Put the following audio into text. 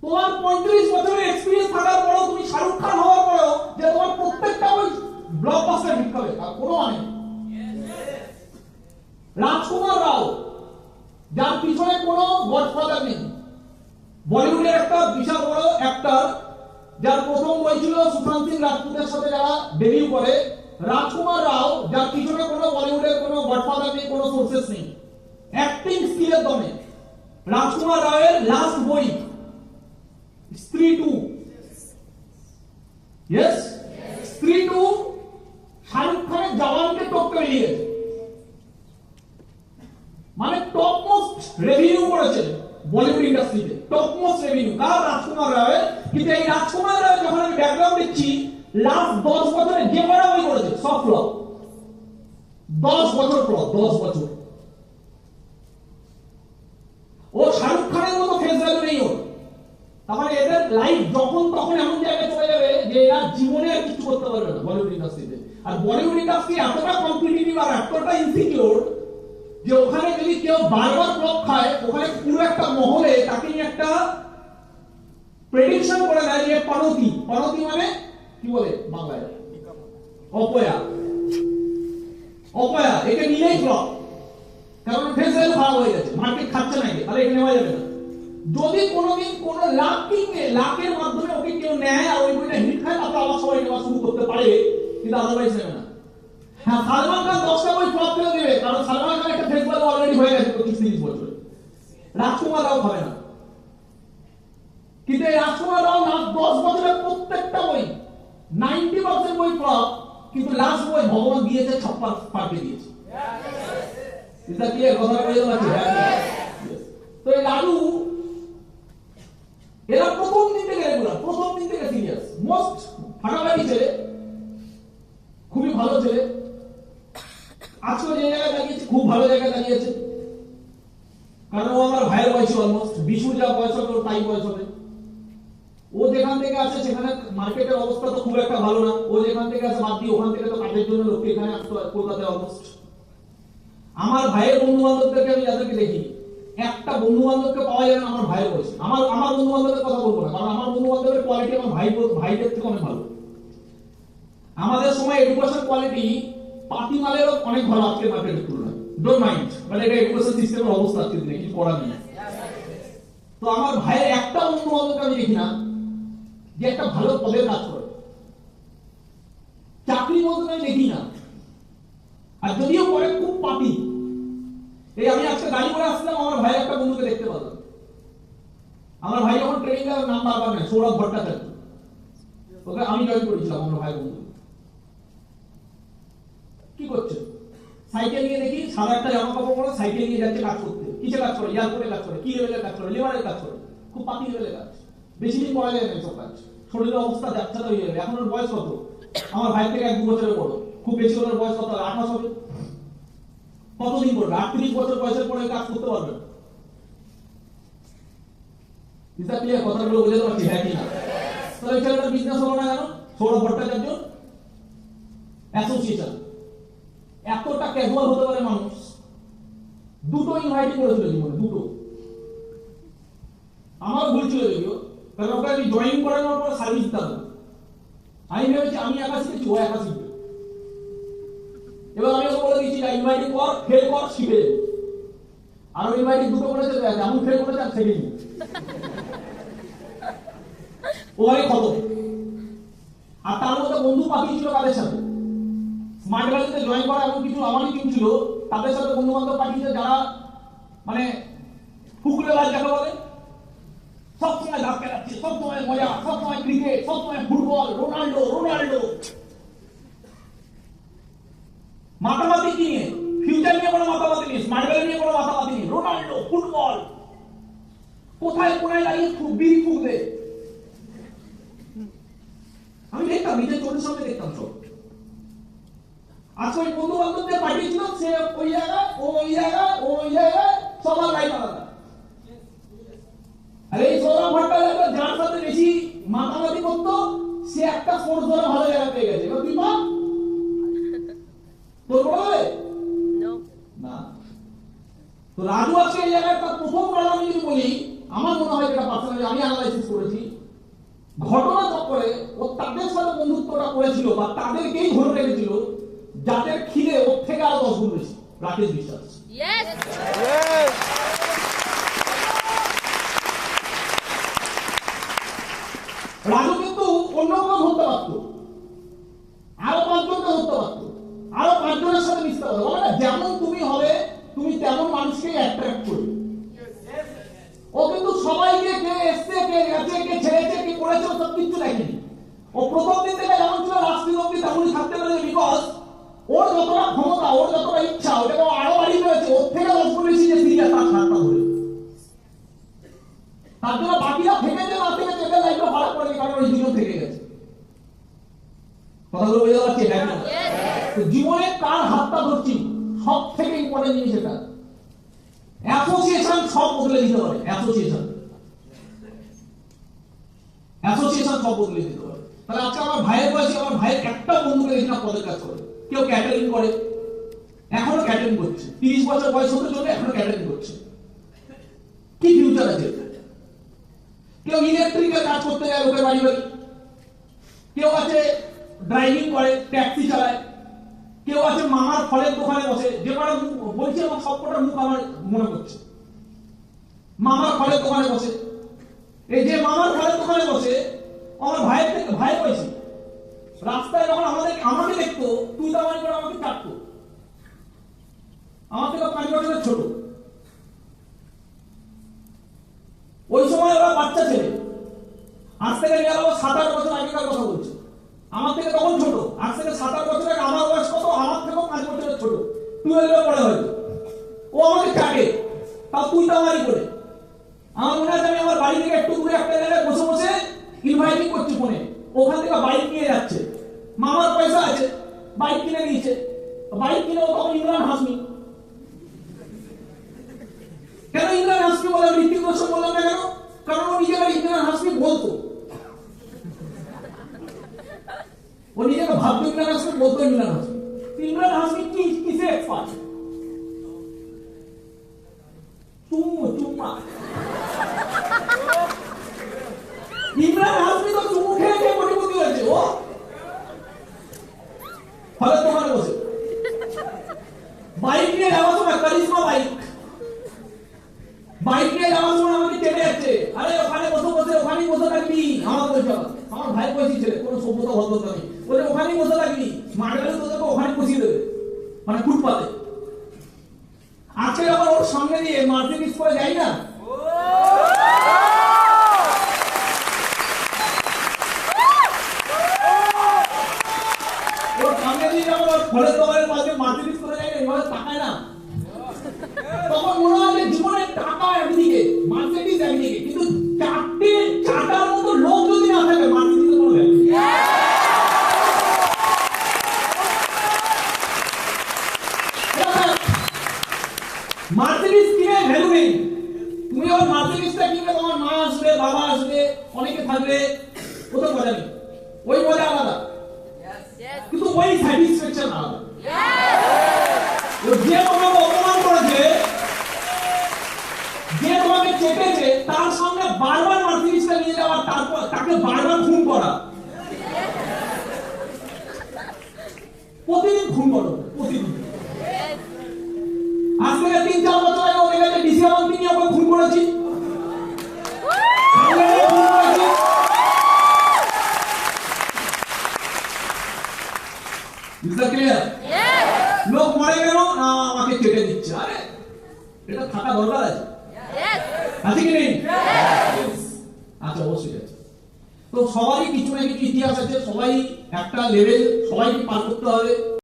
তোমার 35 বছরের এক্সপেরিয়েন্স থাকার পরেও তুমি শাহরুখ খান হওয়ার পরেও যে তোমার প্রত্যেকটা ওই ব্লকবাস্টার হিট হবে তার কোনো মানে নেই। রাজকুমার রাও, যার পিছনে কোনো গডফাদার নেই, বলিউডের একটা বিশাল বড় অ্যাক্টর, যার প্রথম বই ছিল সুশান্ত সিং রাজপুতের সাথে যারা ডেবিউ করে, রাজকুমার রাও, যার পিছনে কোনো বলিউডের কোনো গডফাদার নেই, কোনো সোর্সেস নেই, অ্যাক্টিং স্কিলের দমে রাজকুমার রাওয়ের লাস্ট বই স্ত্রী 2, ইয়েস স্ত্রী 2 শাহরুখ খানের জওয়ানকে টক্কর দিয়েছে, মানে টপ মোস্ট রেভিনিউ করেছে বলিউড ইন্ডাস্ট্রিতে, টপ মোস্ট রেভিনিউ কার? রাজকুমার রাওয়ের। কিন্তু এই রাজকুমার রাও যখন আমি ব্যাকগ্রাউন্ড দিচ্ছি, লাস্ট 10 বছরে যে বড় বই করেছে সব ফ্লপ, 10 বছর ফ্লপ, 10 বছর। ও শাহরুখ খানের মতো ফেস ভ্যালু নেই ওর। তার মানে এদের লাইফ যখন তখন এমন জায়গায় চলে যাবে যে এরা জীবনে আর কিছু করতে পারবে না বলিউড ইন্ডাস্ট্রিতে। আর বলিউড ইন্ডাস্ট্রি এতটা কম্পিটিটিভ আর এতটা ইনসিকিউর যে ওখানে যদি কেউ বারবার ফ্লপ খায়, ওখানে পুরো একটা মহলে তাকে নিয়ে একটা প্রেডিকশন করে দেয় যে পনতি, পনতি মানে কি বলে বাংলায়? অপয়া, অপয়া, একে নিলেই ফ্লপ, কারণ ফেস ভ্যালু খারাপ হয়ে গেছে, মার্কেট খাচ্ছে না, তাহলে এখানে নেওয়া যাবে না। যদি কোনোদিন কোনো লাখের মাধ্যমে ওকে কেউ নেয় আর ওই বইটা হিট খায়, তারপর আবার সবাই নেওয়া শুরু করতে পারে, কিন্তু আদারওয়াইজ নেবে না। হ্যাঁ, সালমান খান 10টা বই ফ্লপ করে দেবে, কারণ সালমান খান একটা ফেস ভ্যালু অলরেডি হয়ে গেছে 25-30 বছরে। রাজকুমার রাও হবে না, কিন্তু এই রাজকুমার রাও 10 বছরের প্রত্যেকটা বই 90% বই ফ্লপ, কিন্তু লাস্ট বই ভগবান দিয়েছে, ছাপ্পা পাঠিয়ে দিয়েছে। এটা কি কথা বলে যাচ্ছে? তো এই লালু এরা প্রথম দিন থেকে রেগুলার, প্রথম দিন থেকে সিরিয়াস, মোস্ট ফাটাফাটি ছেলে, খুবই ভালো ছেলে। আজকে যে জায়গায় দাঁড়িয়েছে খুব ভালো জায়গায় দাঁড়িয়েছে, কারণ ও আমার ভাইয়ের বয়সী, অলমোস্ট বিশুর যা বয়স হবে ওর তাই বয়স হবে। ও যেখান থেকে আছে সেখানে মার্কেটের অবস্থা তো খুব একটা ভালো না, ও যেখান থেকে আছে বাদ দিয়ে ওখান থেকে তো কাজের জন্য লোককে এখানে আসতো কলকাতায় অলমোস্ট। আমার ভাইয়ের বন্ধু বান্ধবদেরকে আমি যাদেরকে দেখি, একটা বন্ধু বান্ধবকে পাওয়া যায় না আমার ভাইয়ের বয়সে। আমার বন্ধু বান্ধবের কথা বলবো না, কারণ আমার বন্ধু বান্ধবের কোয়ালিটি আমার ভাইদের থেকে অনেক ভালো। আমাদের সময় এডুকেশন কোয়ালিটি পাতিমালেরও অনেক ভালো আজকে মার্কেটের তুলনায়, ডোন্ট মাইন্ড, মানে এটা এডুকেশন সিস্টেমের অবস্থা আজকে দিনে কিছু করার নেই। তো আমার ভাইয়ের একটা বন্ধু বান্ধবকে আমি দেখি না যে একটা ভালো পদের কাজ করে, চাকরির মধ্যে আমি দেখি না, আর যদিও করে খুব পাতি। এই আমি আজকে গাড়ি করে আসলাম, আমার ভাই একটা বন্ধুকে দেখতে পেলাম। আমার ভাই যখন ট্রেনিং এর নাম বারবার নেয়, সৌরভ ভট্টাচার্য, ওকে আমি জয়েন করেছিলাম। আমার ভাই বন্ধু কি করছে? সাইকেল নিয়ে দেখি, সাদা একটা জামা কাপড় পরে সাইকেল নিয়ে যাচ্ছে কাজ করতে। কিসে কাজ করে? এয়ারপোর্টে কাজ করে। কি লেভেলের কাজ করে? লেবারের কাজ করে, খুব পাতি লেভেলের কাজ। বেশি দিন করা যায় না সব কাজ, শরীরের অবস্থা যাচ্ছে হয়ে যাবে। এখন ওর বয়স কত? আমার ভাই থেকে 1-2 বছরের বড়, খুব বেশি ওর বয়স কত? 28 হবে। কতদিন করবে? 38 বছর বয়সের পরে কাজ করতে পারবে? এটা ক্লিয়ার? কথাগুলো বুঝতে পারছি হ্যাঁ কি না? তাহলে এই ছেলেটার বিজনেস হলো না কেন? সৌরভ ভট্টাচার্য অ্যাসোসিয়েশন, এতটা ক্যাজুয়াল হতে পারে মানুষ। 2টো ইনভাইট করেছিল জীবনে, 2টো। আমার ভুল ছিল যদিও, কারণ ওকে আমি জয়েন করানোর পর সার্ভিস দিতাম না। আমি ভেবেছি আমি একা শিখেছি, ও একা শিখবে। এবার আমি ওকে বলে দিয়েছি ইনভাইটিং কর, ফেল কর, শিখে যাবে। আর ওই ইনভাইটিং 2টো করেছে, এমন ফেল করেছে আর শেখেনি। ও আগে খতম। আর তার মধ্যে বন্ধু পাঠিয়েছিল কাদের সাথে? স্মার্ট ভ্যালিতে জয়েন করা এমন কিছু আমারই টিম ছিল, তাদের সাথে বন্ধু বান্ধব পাঠিয়েছে যারা মানে ফুকরে বাজ যাকে বলে, সবসময় ধাক্কা যাচ্ছে, সবসময় মজা, সবসময় ক্রিকেট, সবসময় ফুটবল, রোনাল্ডো রোনাল্ডো। মাতামাতি কি নিয়ে? ফিউচার নিয়ে কোনো মাতামাতি নেই, স্মার্ট ভ্যালি নিয়ে কোনো মাতামাতি নেই, রোনাল্ডো ফুটবল। কোথায় কোনায় দাঁড়িয়ে বিড়ি ফুকবে। আমি দেখতাম, নিজের চোখের সামনে দেখতাম সব। আজকে ওই বন্ধু বান্ধবদের পাঠিয়েছিল, সে ওই জায়গায়, ও ওই জায়গায়, ও ওই জায়গায়, সবার লাইফ আলাদা। আর এই সৌরভ ভট্টাচার্য যার সাথে বেশি মাতামাতি করতো, সে একটা সোর্স ধরে ভালো জায়গা পেয়ে গেছে। এবার তুই পা তোর বলে না। তো রাজু আজকে এই জায়গায় তার প্রথম কারণ আমি যদি বলি, আমার মনে হয় এটা পার্সোনালি আমি অ্যানালাইসিস করেছি, ঘটনা চক্করে ও তাদের সাথে বন্ধুত্বটা করেছিল বা তাদেরকেই ধরে রেখেছিল, যাদের খিদে ওর থেকে আরো 10 গুণ বেশি। রাকেশ বিশ্বাস। রাজু কিন্তু অন্য কেউ ধরতে পারতো, আরো 5 জনকে ধরতে পারতো, আরো 5 জনের সাথে মিশতে পারতো। বলে না, যেমন তুমি হবে তুমি তেমন মানুষকে অ্যাট্রাক্ট করবে। ও কিন্তু সবাইকে, কে এসছে, কে গেছে, কে ছেড়েছে, কে করেছে, ও সব কিছু দেখেনি। ও প্রথম দিন থেকে যেমন ছিল লাস্ট দিন অব্দি তেমনই থাকতে পেরেছে, বিকজ ওর যতটা ক্ষমতা, ওর যতটা ইচ্ছা, ওটাকে আরো বাড়িয়ে ফেলেছে। ওর থেকে 10 গুণ বেশি যে সিরিয়াস তার সাতটা ধরে। তার জন্য বাকিরা থেকেছে না থেকেছে এদের লাইফটা ভালো করেনি, কারণ ওই দুজন থেকে গেছে। কথাগুলো বুঝতে পারছি? তো জীবনে কার হাতটা ধরছি সব থেকে ইম্পর্টেন্ট জিনিস এটা। অ্যাসোসিয়েশন সব বদলে দিতে পারে। অ্যাসোসিয়েশন সব বদলে দিতে পারে। তাহলে আজকে আমার ভাইয়ের বয়সে আমার ভাইয়ের একটা বন্ধুকে দেখি না পদের কাজ করে। কেউ ক্যাটারিং করে, এখনো ক্যাটারিং করছে। 30 বছর বয়স হতে চলে এখনো ক্যাটারিং করছে। কি ফিউচার আছে? কেউ ইলেকট্রিকের কাজ করতে যায় লোকের বাড়ি বাড়ি, কেউ আছে ড্রাইভিং করে, ট্যাক্সি চালায়, কেউ আছে মামার ফলের দোকানে বসে। যে কটা বলছি আমার সবকটার মুখ আমার মনে করছে। মামার ফলের দোকানে বসে, এই যে মামার ফলের দোকানে বসে আমার ভাইয়ের থেকে ভাই বয়সী, রাস্তায় যখন আমাকে দেখতো তুই দামানি করে আমাকে কাটতো। আমার থেকে 5 বছরের ছোট। ওই সময় ওরা বাচ্চা ছেলে, আজ থেকে নিয়ে 7-8 বছর আগেকার কথা বলছে। আমার থেকে তখন ছোট, আজ থেকে 7-8 বছর আগে আমার বয়স কত? আমার থেকেও 5 বছরের ছোট, 12-এ পড়ে হয়তো। ও আমাকে কাটে, তাও তুই দামানি করে। আমার মনে আছে আমি আমার বাড়ি থেকে একটু দূরে একটা জায়গায় বসে বসে ইনভাইটিং করছি ফোনে, ওখান থেকে বাইক নিয়ে যাচ্ছে। মামার পয়সা আছে, বাইক কিনে নিয়েছে। বাইক কিনে ও তখন ইমরান হাসমি। কেন ইমরান হাসমি বলে? ঋতিক রোশন বললাম না কেন? কারণ ও নিজেকে ইমরান হাসমি বলতো। ও নিজেকে ভাবতো ইমরান হাসমি, বলতো ইমরান হাসমি। ইমরান হাসমি কিসে এক্সপার্ট? চুম্মা। ইমরান হাসমি তো চুমু খেয়ে খেয়ে কোটিপতি হয়েছে। ও ফলের দোকানে বসে বাইক নিয়ে যাওয়ার সময়, কারিশমা বাইক নিয়ে যাওয়ার সময় আমাকে চেপে যাচ্ছে, আরে ওখানে ওখানেই বসে থাকবি। আমার বলছে, আমার ভাই বয়সী ছেলে, কোনো সভ্যতা ভদ্রতা নেই, বলে ওখানেই বসে থাকবি, মার্কেটে তোদেরকে ওখানে বসিয়ে দেবে, মানে ফুটপাতে। আজকে যখন ওর সঙ্গে দিয়ে মার্কেটিং করে যাই না, ওর সঙ্গে দিয়ে যখন ওর ফলের দোকানের পাশে মার্কেটিং করে যাই না, এভাবে তাকায় না, তখন মনে হয় যে জীবনের টাকা একদিকে, মার্কেটিং একদিকে, কিন্তু চাটার মতো লোক যদি না থাকে মার্কেটিং কোনো ভ্যালু নেই। মার্কেটিং কিনে ভ্যালু নেই। তুমি আবার মার্কেটিংটা কিনবে, তোমার মা আসবে, বাবা আসবে, অনেকে থাকবে, কোথাও মজা নেই। ওই মজা আলাদা, কিন্তু ওই স্যাটিসফ্যাকশন আলাদা। যে তোমাকে অপমান করেছে, যে তোমাকে চেপেছে, তার সামনে বারবার মার্কেটিংটা নিয়ে যাওয়া, তারপর তাকে বারবার খুন করা। প্রতিদিন খুন করো, প্রতিদিন। আজ থেকে 3-4 বছর আগে ওদের কাছে ডিসি আমন্ত্রী নিয়ে ওকে খুন করেছি। লোক মরে গেল না, আমাকে কেটে দিচ্ছে। আরে এটা থাকা দরকার আছে, আছে কি নেই? আচ্ছা, অবশ্যই আছে। তো সবারই কিছু না কিছু ইতিহাস আছে, সবাই একটা লেভেল সবাইকে পার করতে হবে।